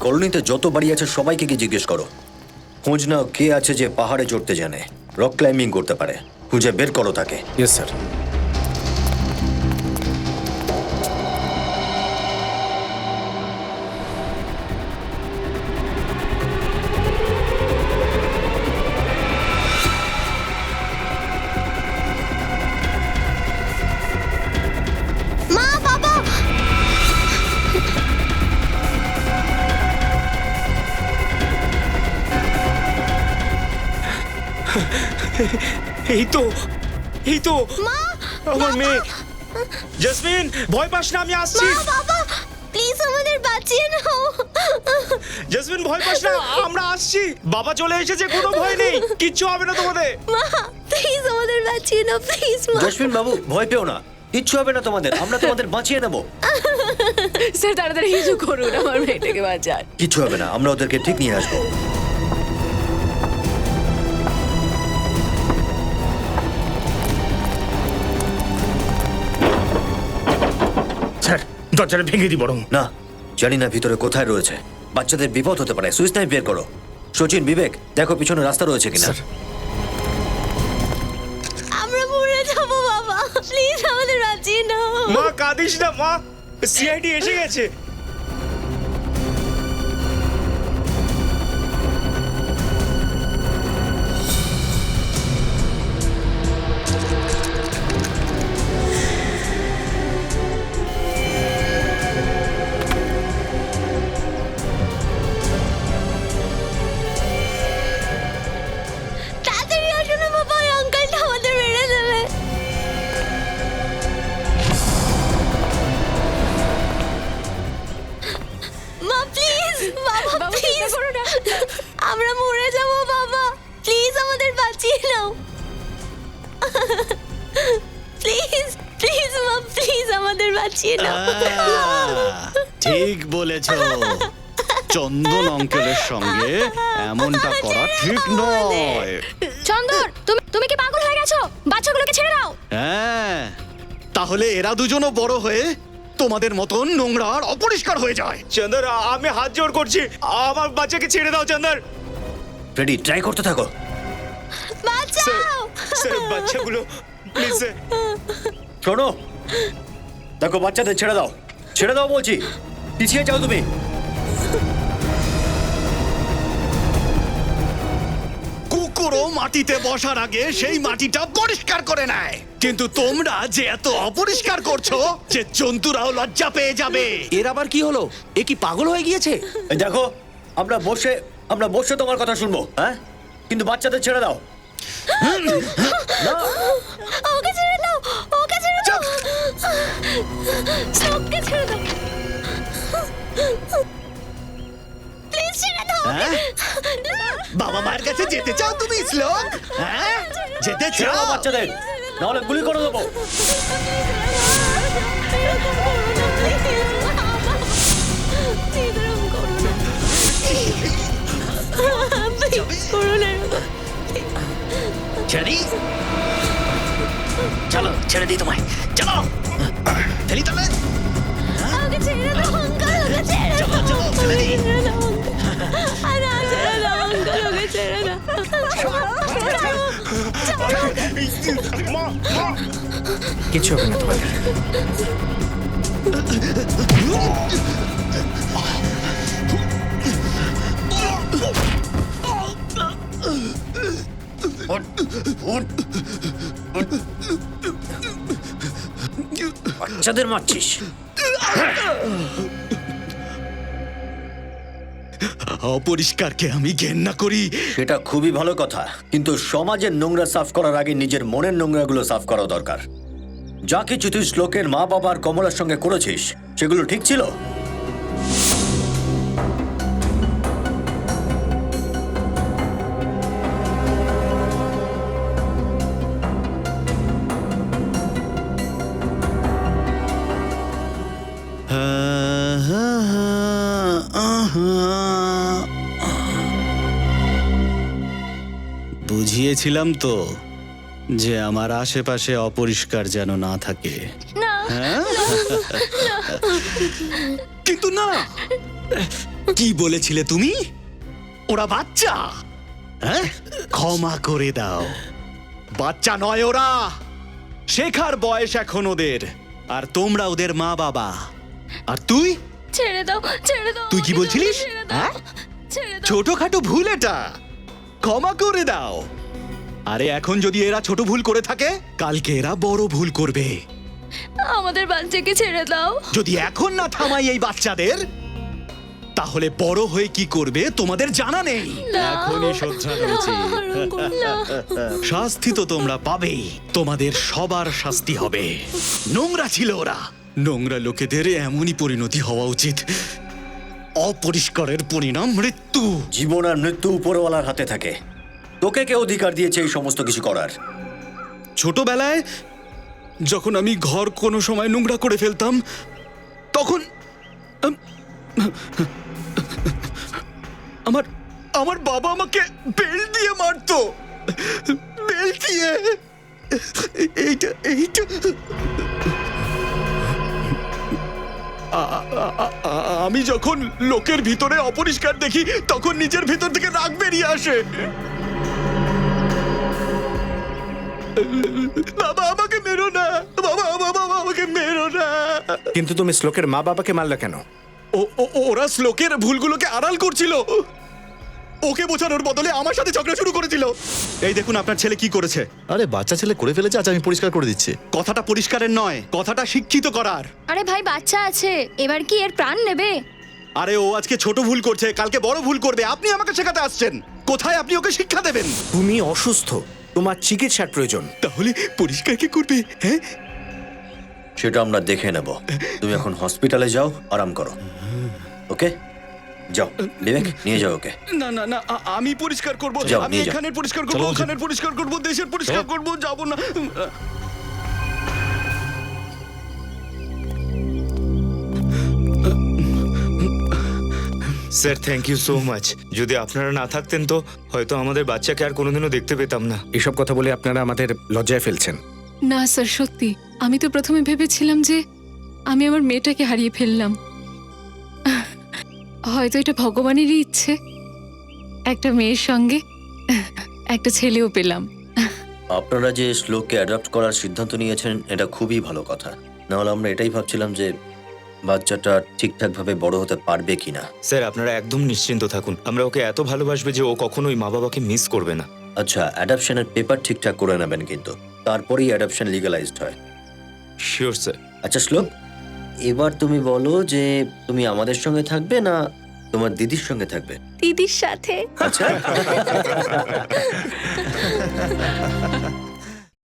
কলোনিতে যত বাড়ি আছে সবাইকে গিয়ে জিজ্ঞেস করো, খোঁজ নাও কে আছে যে পাহাড়ে চড়তে জানে, রক ক্লাইম্বিং করতে পারে। খুঁজে বের করো তাকে। Yes sir. মা, বাবা, এই তো, এই তো মা, আমার মেয়ে। জেসমিন, ভয় পাস না, আমি আসছি। মা, বাবা, প্লিজ আমাদের বাঁচিয়ে নাও। জেসমিন, ভয় পাস না, আমরা আসছি। বাবা চলে এসেছে, কোনো ভয় নেই, কিচ্ছু হবে না তোমাদের। মা, প্লিজ আমাদের বাঁচিয়ে নাও, প্লিজ মা। জসমিন বাবু, ভয় পেও না, কিচ্ছু হবে না তোমাদের, আমরা তোমাদের বাঁচিয়ে নেবো। স্যার তাড়াতাড়ি কিছু করুন, আমার মেয়েটাকে বাঁচান। কিচ্ছু হবে না, আমরা ওদেরকে ঠিক নিয়ে আসবো। দরজাটা ভেঙে দিই বরং। না, জানি না ভিতরে কোথায় রয়েছে। বাচ্চাদের বিপদ হতে পারে। সুইচ নাইফ বের করো। সচিন, বিবেক, দেখো পিছনে রাস্তা রয়েছে কিনা। আমরা মরে যাবো বাবা, প্লিজ আমাদের বাঁচিয়ে নাও। মা কাঁদিস না মা, সিআইডি এসে গেছে। তাড়াতাড়ি আসো না বাবা, ওই আঙ্কেলটা আমাদের মেরে দেবে। মা প্লিজ, বাবা প্লিজ, আমরা মরে যাবো বাবা, প্লিজ আমাদের বাঁচিয়ে নাও। প্লিজ প্লিজ মা, প্লিজ আমাদের বাঁচিয়ে নাও। ঠিক বলেছ, চন্দন অঙ্কেলের সঙ্গে এমনটা করা ঠিক নয়। চন্দর, তুমি কি পাগল হয়ে গেছো? বাচ্চাগুলোকে ছেড়ে দাও। হ্যাঁ, তাহলে এরা দুজনও বড় হয়ে তোমাদের মতন নোংরা আর অপরিষ্কার হয়ে যায়। চন্দর, আমি হাত জোড় করছি, আমার বাচ্চাকে ছেড়ে দাও চন্দর। রেডি, ট্রাই করতে থাকো। বাঁচাও স্যার, বাচ্চাগুলো প্লিজ স্যার। শোনো, দেখো বাচ্চাদের ছেড়ে দাও, ছেড়ে দাও বলছি। পিছিয়ে যাও তুমি। কুকুরও মাটিতে বসার আগে সেই মাটিটা পরিষ্কার করে নেয়, কিন্তু তোমরা যে এত অপরিষ্কার করছো যে জন্তুরাও লজ্জা পেয়ে যাবে। এর আবার কি হলো? এ কি পাগল হয়ে গিয়েছে? এই দেখো, আমরা বসে তোমার কথা শুনবো, হ্যাঁ, কিন্তু বাচ্চাদের ছেড়ে দাও। ওকে ছেড়ে দাও, ওকে ছেড়ে দাও, ওকে ছেড়ে দাও, প্লিজ ছেড়ে দাও। বাবা মায়ের কাছে যেতে চাও তুমি শ্লোক? হ্যাঁ, যেতে ছেড়ে দাও চাও? বাচ্চাদের, নাহলে গুলি করে দেবো। ছেড়ে চলো, ছেড়ে দিই তোমায়, চলো চলি তবে। ওকে ছেড়ে দাও আঙ্কেল, ওকে ছেড়ে দাও, চলো ছেড়ে দিই। ছেড়ে দাও আরে ছেড়ে দাও আঙ্কেল, ওকে ছেড়ে দাও। কিছু হবে না তোমাদের। বাচ্চাদের মারছিস? অপরিষ্কারকে আমি ঘেন্না করি। সেটা খুবই ভালো কথা, কিন্তু সমাজের নোংরা সাফ করার আগে নিজের মনের নোংরাগুলো সাফ করা দরকার। যা কিছু তুই শ্লোকের মা বাবার কমলার সঙ্গে করেছিস সেগুলো ঠিক ছিল? বুঝিয়েছিলাম তো যে আমার আশেপাশে অপরিষ্কার যেন না থাকে। হ্যাঁ? কিন্তু না, কি বলেছিলে তুমি? ওরা বাচ্চা। হ্যাঁ, ক্ষমা করে দাও। বাচ্চা নয় ওরা, শেখার বয়স এখন ওদের, আর তোমরা ওদের মা বাবা। আর তুই ছেড়ে দাও, ছেড়ে দাও। তুই কি বলছিলিস? ছেড়ে দাও, হ্যাঁ, ছেড়ে দাও। ছোটখাটো ভুল এটা, ক্ষমা করে দাও। আরে এখন যদি এরা ছোট ভুল করে থাকে, কালকে এরা বড় ভুল করবে। আমাদের বাচ্চাকে ছেড়ে দাও। যদি এখন না থামাই এই বাচ্চাদের, তাহলে বড় হয়ে কি করবে তোমাদের জানা নেই। এখনই শ্রদ্ধা করেছি। শাস্তি তো তোমরা পাবেই, তোমাদের সবার শাস্তি হবে। নোংরা ছিল ওরা, নোংরা লোকেদের এমনই পরিণতি হওয়া উচিত। অপরিষ্কারের পরিণাম মৃত্যু। জীবন আর মৃত্যু উপরওয়ালার হাতে থাকে। তোকে কে অধিকার দিয়েছে এই সমস্ত কিছু করার? ছোটবেলায় যখন আমি ঘর কোনো সময় নোংরা করে ফেলতাম, তখন আমার বাবা আমাকে বেল্ট দিয়ে মারতো। বেল্ট দিয়ে। এইটা আমি যখন লোকের ভিতরে অপরিষ্কার দেখি তখন নিজের ভিতর থেকে রাগ বেরিয়ে আসে। বাবা আমাকে মেরো না, বাবা বাবা আমাকে মেরো না। কিন্তু তুমি শ্লোকের মা বাবাকে মারলে কেন? ওরা শ্লোকের ভুলগুলোকে আড়াল করছিল, ওকে বোঝানোর বদলে আমার সাথে ঝগড়া শুরু করেছিল। এই দেখুন আপনার ছেলে কি করেছে। আরে বাচ্চা ছেলে করে ফেলেছে, আচ্ছা আমি পরিষ্কার করে দিচ্ছি। কথাটা পরিষ্কারের নয়, কথাটা শিক্ষিত করার। আরে ভাই বাচ্চা আছে, এবার কি এর প্রাণ নেবে? আরে ও আজকে ছোট ভুল করছে, কালকে বড় ভুল করবে, আপনি আমাকে শেখাতে আসছেন। কোথায় আপনি ওকে শিক্ষা দেবেন? তুমি অসুস্থ, তোমার চিকিৎসার প্রয়োজন। তাহলে পরিষ্কার কি করবে? হ্যাঁ সেটা আমরা দেখে নেব। তুমি এখন হসপিটালে যাও, আরাম করো। ওকে, যাও বিবেক, নিয়ে যাও ওকে। না না না, আমি পরিষ্কার করব। যাও, আমি নিয়ে যাও। এখানের পরিষ্কার করব, ওখানের পরিষ্কার করব, দেশের পরিষ্কার করব, যাব না। Sir thank you so much. যদি আপনারা না থাকতেন তো হয়তো আমাদের বাচ্চাকে আর কোনোদিনও দেখতে পেতাম না। এসব কথা বলে আপনারা আমাদের লজ্জায় ফেলছেন। না স্যার, সত্যি আমি তো প্রথমে ভেবেছিলাম যে আমি আমার মেয়েটাকে হারিয়ে ফেললাম। হয়তো এটা ভগবানেরই ইচ্ছে, একটা মেয়ের সঙ্গে একটা ছেলেও পেলাম। আপনারা যে শ্লোককে অ্যাডাপ্ট করার সিদ্ধান্ত নিয়েছেন এটা খুবই ভালো কথা। নাহলে আমরা এটাই ভাবছিলাম যে বাচ্চাটা ঠিকঠাকভাবে বড় হতে পারবে কিনা। স্যার আপনারা একদম নিশ্চিন্ত থাকুন, আমরা ওকে এত ভালোবাসবে যে ও কখনোই মা বাবাকে মিস করবে না। আচ্ছা, অ্যাডাপশনের পেপার ঠিকঠাক করে নেবেন কিন্তু, তারপরেই অ্যাডাপশন লিগ্যালাইজড হয়। Sure sir. আচ্ছা শ্লোক, এবার তুমি বলো যে তুমি আমাদের সঙ্গে থাকবে না তোমার দিদির সঙ্গে থাকবে? দিদির সাথে। আচ্ছা